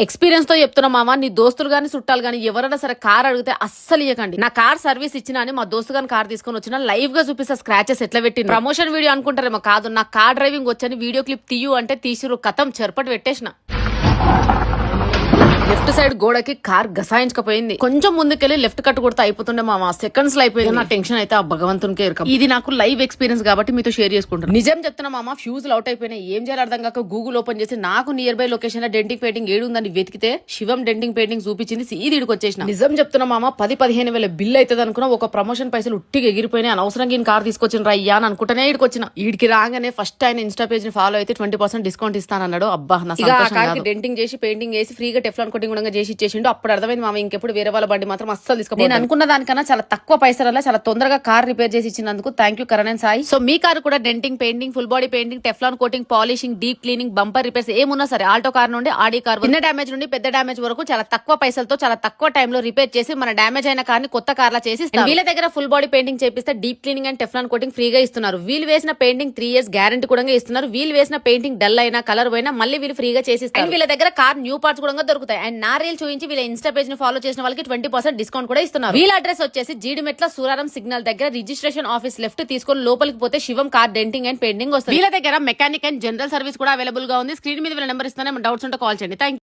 Experience తో చెప్తున్నా మామ, నీ దోస్తులు గాని చుట్టాలు గాని ఎవరైనా సరే కార్ అడిగితే అస్సలు ఇవ్వకండి. నా కార్ సర్వీస్ ఇచ్చినా అని మా దోస్తు గాని కార్ తీసుకొని వచ్చిన లైవ్ గా చూపిస్తా స్క్రాచెస్ ఎట్లా పెట్టి ప్రమోషన్ వీడియో అనుకుంటారేమో, కాదు నా కార్ డ్రైవింగ్ వచ్చని వీడియో క్లిప్ తీయు అంటే తీసిరు, కథం చెరపటి పెట్టేసిన. లెఫ్ట్ సైడ్ గోడకి కార్ గసాయించకపోయింది. కొంచెం ముందుకెళ్లి లెఫ్ట్ కట్ కొడితే అయిపోతుండే మామ, సెకండ్స్ లో అయిపోయింది. నా టెన్షన్ అయితే ఆ భగవంతునికే ఇరకం. ఇది నాకు లైవ్ ఎక్స్పీరియన్స్ కాబట్టి మీతో షేర్ చేసుకుంటాను. నిజం చెప్తున్నా మామ, ఫ్యూజ్ అవుట్ అయిపోయినాయి. ఏం చేయాలి అర్థం కాక గూగుల్ ఓపెన్ చేసి నాకు నియర్ బై లొకేషన్ లో డెంటింగ్ పెయింటింగ్ ఏడుందని వెతికితే శివం డెంటింగ్ పెయింటింగ్ చూపించింది. సీదీడికి వచ్చేసిన. నిజం చెప్తున్నా మామ, 10-15 వేల బిల్ అవుతుంది అనుకున్నా. ఒక ప్రమోషన్ పైసలు ఉట్టిగా ఎగిరిపోయినాయి. అనవసరంగా ఈయన కార్ తీసుకొచ్చిన అయ్యా అని అనుకుంటేనే ఇడికి వచ్చిన. వీడికి రాగానే ఫస్ట్ ఆయన ఇన్స్టా పేజ్ ని ఫాలో అయితే 20% డిస్కౌంట్ ఇస్తానన్నాడు. అబ్బా, నా డెంటింగ్ చేసి పెయింటింగ్ చేసి ఫ్రీగా టెఫ్లాన్ కోటింగ్ కూడా చేసి ఇచ్చేసిండు. అప్పుడు అర్థమైంది మామ, ఇంకెప్పుడు వేరే వాళ్ళ బండి మాత్రం అస్సలు తీసుకో. నేను అనుకున్న దానికన్నా చాలా తక్కువ పైసల చాలా తొందరగా కార్ రిపేర్ చేసి ఇచ్చినందుకు thank you Karan and Sai. So మీ కార్ కూడా denting painting, full body painting, Teflon coating, polishing, deep cleaning, bumper repairs ఏమున్నా సరే ఆల్టో కార్ నుండి ఆడి కార్ చిన్న డ్యామేజ్ నుండి పెద్ద డ్యామేజ్ వరకు చాలా తక్కువ పైసలతో చాలా తక్కువ టైంలో రిపేర్ చేసి మన డ్యామేజ్ అయిన కార్ ని కొత్త కార్ లా చేసి వీళ్ళ దగ్గర ఫుల్ బాడీ పెయింటింగ్ చేపిస్తే deep cleaning and Teflon coating ఫ్రీగా ఇస్తున్నారు. వీళ్ళు వేసిన పెయింటింగ్ 3 years గ్యారంటీ కూడా ఇస్తున్నారు. వీళ్ళు వేసిన పెయింటింగ్ డల్ అయినా కలర్ పోయినా మళ్ళీ వీళ్ళు ఫ్రీగా చేసిస్తారు. వీళ్ళ దగ్గర కార్ న్యూ పార్ట్స్ కూడా దొరుకుతాయి. అండ్ నా రీల్ చూపించి వీళ్ళ ఇన్స్టా పేజ్ ని ఫాలో చేసిన వాళ్ళకి 20% డిస్కౌంట్ కూడా ఇస్తున్నారు. వీళ్ళ అడ్రస్ వచ్చేసి జీడిమెట్ల సూరారం సిగ్నల్ దగ్గర రిజిస్ట్రేషన్ ఆఫీస్ లెఫ్ట్ తీసుకొని లోపలికి పోతే శివం కార్ డెంటింగ్ అండ్ పెయింటింగ్ వస్తుంది. వీళ్ళ దగ్గర మెకానిక్ అండ్ జనరల్ సర్వీస్ కూడా అవైలబుల్ గా ఉంది. స్క్రీన్ మీద వీళ్ళ నెంబర్ ఇస్తానే డౌట్స్ ఉంటే కాల్ చేయండి. Thank you.